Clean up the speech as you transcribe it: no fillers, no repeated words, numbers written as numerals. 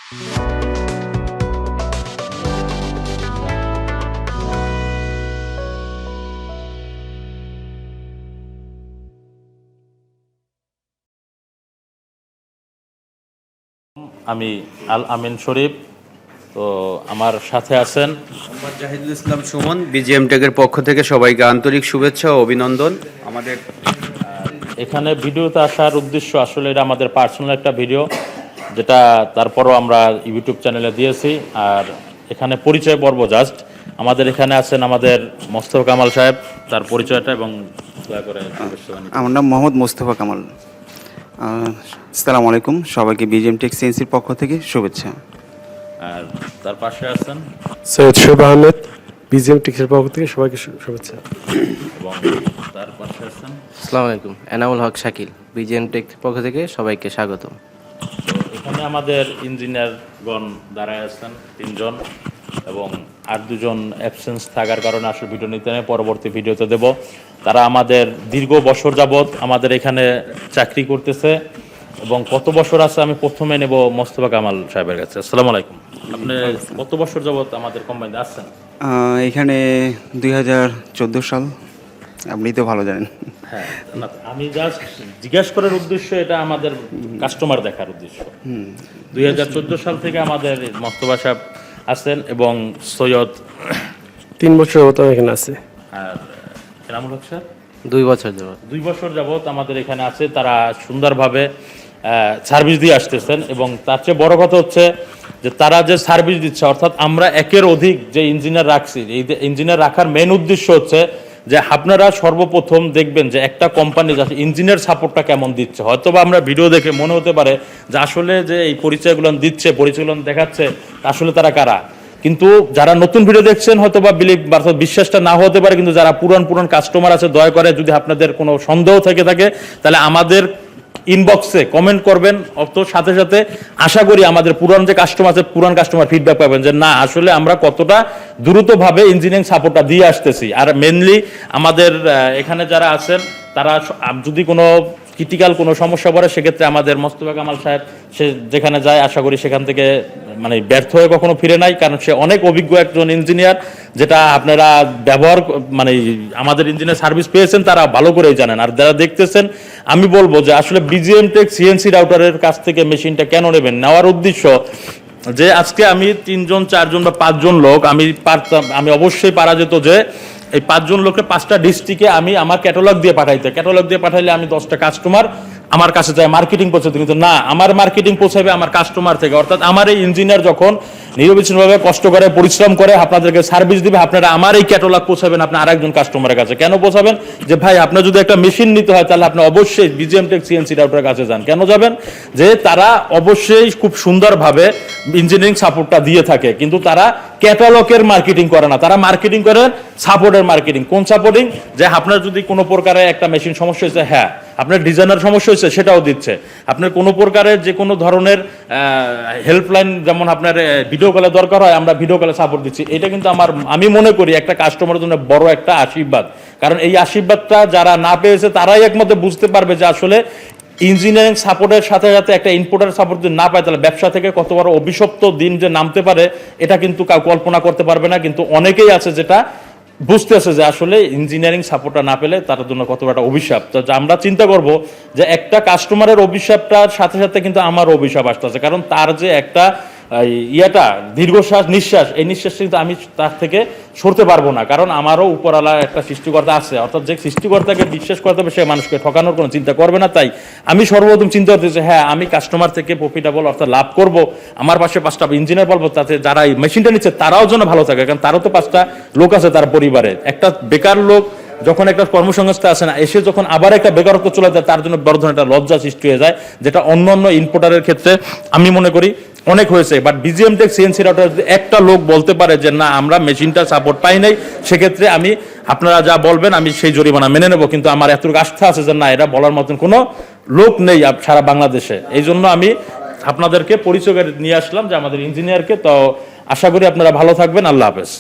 আমি আল আমিন শরীফ, তো আমার সাথে আছেন জাহিদুল ইসলাম সুমন। বিজিএম টেকের পক্ষ থেকে সবাইকে আন্তরিক শুভেচ্ছা ও অভিনন্দন। আমাদের এখানে ভিডিওতে আসার উদ্দেশ্য আসলে এটা আমাদের পার্সোনাল একটা ভিডিও, যেটা তারপরও আমরা ইউটিউব চ্যানেলে দিয়েছি। আর এখানে পরিচয় পর্ব জাস্ট। আমাদের এখানে আছেন আমাদের মোস্তফা কামাল সাহেব, তার পরিচয়টা এবং দয়া করে। আমার নাম মোহাম্মদ মোস্তফা কামাল। আসসালামু আলাইকুম, সবাইকে বিজিএম টেক সিএনসির পক্ষ থেকে শুভেচ্ছা। আর তার পাশে আছেন সৈয়দ শোয়েব আহমেদ, বিজিএম টেকের পক্ষ থেকে সবাইকে শুভেচ্ছা। এবং তার পাশে আছেন আসসালামু আলাইকুম, এনামুল হক শাকিল, বিজিএম টেক পক্ষ থেকে সবাইকে স্বাগতম। এখানে আমাদের ইঞ্জিনিয়ারগণ দাঁড়ায় আছেন 3 জন, এবং আর 2 জন অ্যাবসেন্স থাকার কারণে আসলে ভিডিও নিতে নেই, পরবর্তী ভিডিওতে দেব। তারা আমাদের দীর্ঘ বছর যাবৎ আমাদের এখানে চাকরি করতেছে, এবং কত বছর আছে আমি প্রথমে নেব মোস্তফা কামাল সাহেবের কাছে। আসসালামু আলাইকুম, আপনি কত বছর যাবৎ আমাদের কোম্পানিতে আসছেন? এখানে 2014 সাল, আপনি তো ভালো জানেন। হ্যাঁ, না, আমি জাস্ট জিজ্ঞাসা করার উদ্দেশ্য, এটা আমাদের কাস্টমার দেখার উদ্দেশ্য। 2014 সাল থেকে আমাদের মোস্তফা সাহেব আছেন, এবং সৈয়দ 3 বছর মতো এখানে আছে। আর এনামুল হক স্যার 2 বছর যাবত 2 বছর যাবৎ আমাদের এখানে আছে। তারা সুন্দরভাবে সার্ভিস দিয়ে আসতেছেন, এবং তার চেয়ে বড় কথা হচ্ছে যে তারা যে সার্ভিস দিচ্ছে, অর্থাৎ আমরা একের অধিক যে ইঞ্জিনিয়ার রাখছি, এই ইঞ্জিনিয়ার রাখার মেইন উদ্দেশ্য হচ্ছে যে আপনারা সর্বপ্রথম দেখবেন যে একটা কোম্পানি ইঞ্জিনিয়ার সাপোর্টটা কেমন দিচ্ছে। হয়তো বা আমরা ভিডিও দেখে মনে হতে পারে যে আসলে যে এই পরিচয়গুলো দিচ্ছে, পরিচয়গুলো দেখাচ্ছে, আসলে তারা কারা। কিন্তু যারা নতুন ভিডিও দেখছেন হয়তো বা বিশ্বাসটা না হতে পারে, কিন্তু যারা পুরান কাস্টমার আছে, দয়া করে যদি আপনাদের কোনো সন্দেহ থেকে থাকে তাহলে আমাদের ইনবক্সে কমেন্ট করবেন। অত সাথে সাথে আশা করি আমাদের পুরান যে কাস্টমার আছে, পুরান কাস্টমার ফিডব্যাক পাবেন যে না আসলে আমরা কতটা দ্রুতভাবে ইঞ্জিনিয়ারিং সাপোর্টটা দিয়ে আসতেছি। আর মেনলি আমাদের এখানে যারা আছেন তারা যদি কোনো ক্রিটিক্যাল কোনো সমস্যা পড়ে, সেক্ষেত্রে আমাদের মোস্তফা কামাল সাহেব সে যেখানে যায় আশা করি সেখান থেকে মানে ব্যর্থ হয়ে কখনো ফিরে নাই, কারণ সে অনেক অভিজ্ঞ একজন ইঞ্জিনিয়ার, যেটা আপনারা ব্যবহার মানে আমাদের ইঞ্জিনিয়ার সার্ভিস পেয়েছেন তারা ভালো করেই জানেন। আর যারা দেখতেছেন আমি বলবো যে আসলে বিজিএম টেক সিএনসি রাউটারের কাছ থেকে মেশিনটা কেন নেবেন, নেওয়ার উদ্দেশ্য যে আজকে আমি 3 জন 4 জন বা 5 জন লোক আমি অবশ্যই পারা যেত যে এই 5 জন লোককে 5টা ডিস্ট্রিক্টে আমি আমার ক্যাটালগ দিয়ে পাঠাইলে আমি 10টা কাস্টমার আমার কাছে যায় মার্কেটিং পৌঁছাতে, কিন্তু না, আমার মার্কেটিং পৌঁছাবে আমার কাস্টমার থেকে। অর্থাৎ আমার এই ইঞ্জিনিয়ার যখন নিরবিচ্ছিন্নভাবে কষ্ট করে পরিশ্রম করে আপনাদেরকে সার্ভিস দিবে, আপনারা আমার এই ক্যাটালগ পৌঁছাবেন আপনার আরেকজন কাস্টমারের কাছে। কেন পৌঁছাবেন? যে ভাই আপনার যদি একটা মেশিন নিতে হয় তাহলে আপনি অবশ্যই বিজিএম টেক সিএনসি রাউটারের কাছে যান। কেন যাবেন? যে তারা অবশ্যই খুব সুন্দরভাবে ইঞ্জিনিয়ারিং সাপোর্টটা দিয়ে থাকে, কিন্তু তারা ক্যাটালগের মার্কেটিং করে না, তারা মার্কেটিং করে সাপোর্টের মার্কেটিং। কোন সাপোর্টিং? যে আপনার যদি কোনো প্রকারে একটা মেশিন সমস্যা হয়েছে, হ্যাঁ আপনার ডিজাইনার সমস্যা হয়েছে সেটাও দিচ্ছে। আপনার কোনো প্রকারের যে কোনো ধরনের হেল্পলাইন, যেমন আপনার ভিডিও কলে দরকার হয়, আমরা ভিডিও কলে সাপোর্ট দিচ্ছি। এটা কিন্তু আমি মনে করি একটা কাস্টমারের জন্য বড় একটা আশীর্বাদ, কারণ এই আশীর্বাদটা যারা না পেয়েছে তারাই একমাত্র বুঝতে পারবে যে আসলে ইঞ্জিনিয়ারিং সাপোর্টের সাথে সাথে একটা ইনপুটের সাপোর্ট যদি না পায় তাহলে ব্যবসা থেকে কত বড় অভিশপ্ত দিন যে নামতে পারে এটা কিন্তু কাউ কল্পনা করতে পারবে না। কিন্তু অনেকেই আছে যেটা বুঝতেছে যে আসলে ইঞ্জিনিয়ারিং সাপোর্টটা না পেলে তার জন্য কত বড় অভিশাপ। তো আমরা চিন্তা করব যে একটা কাস্টমারের অভিশাপটার সাথে সাথে কিন্তু আমার অভিশাপ আসতেছে, কারণ তার যে একটা দীর্ঘশ্বাস নিঃশ্বাস, এই নিঃশ্বাস কিন্তু আমি তার থেকে সরতে পারবো না, কারণ আমারও উপরওয়ালা একটা সৃষ্টিকর্তা আছে। অর্থাৎ যে সৃষ্টিকর্তাকে বিশ্বাস করতে হবে সে মানুষকে ঠকানোর কোনো চিন্তা করবে না। তাই আমি সর্বপ্রথম চিন্তা করতেছি হ্যাঁ আমি কাস্টমার থেকে প্রফিটেবল অর্থাৎ লাভ করব, আমার পাশে 5টা ইঞ্জিনিয়ার বলবো, তাতে যারা এই মেশিনটা নিচ্ছে তারাও যেন ভালো থাকে, কারণ তারও তো 5টা লোক আছে তার পরিবারে। একটা বেকার লোক যখন একটা কর্মসংস্থান আসে না, এসে যখন আবার একটা বেকারত্ব চলে যায় তার জন্য বড় ধরনের একটা লজ্জা সৃষ্টি হয়ে যায়, যেটা অন্য ইনপুটারের ক্ষেত্রে আমি মনে করি অনেক হয়েছে। But BGM tech CNC router একটা লোক বলতে পারে যে না আমরা মেশিনটা সাপোর্ট পাই নাই, সেক্ষেত্রে আমি আপনারা যা বলবেন আমি সেই জরিমানা মেনে নেব। কিন্তু আমার এতটুকু আস্থা আছে যে না এটা বলার মতন কোনো লোক নেই সারা বাংলাদেশে। এই জন্য আমি আপনাদেরকে পরিচয় নিয়ে আসলাম যে আমাদের ইঞ্জিনিয়ারকে। তো আশা করি আপনারা ভালো থাকবেন। আল্লাহ হাফেজ।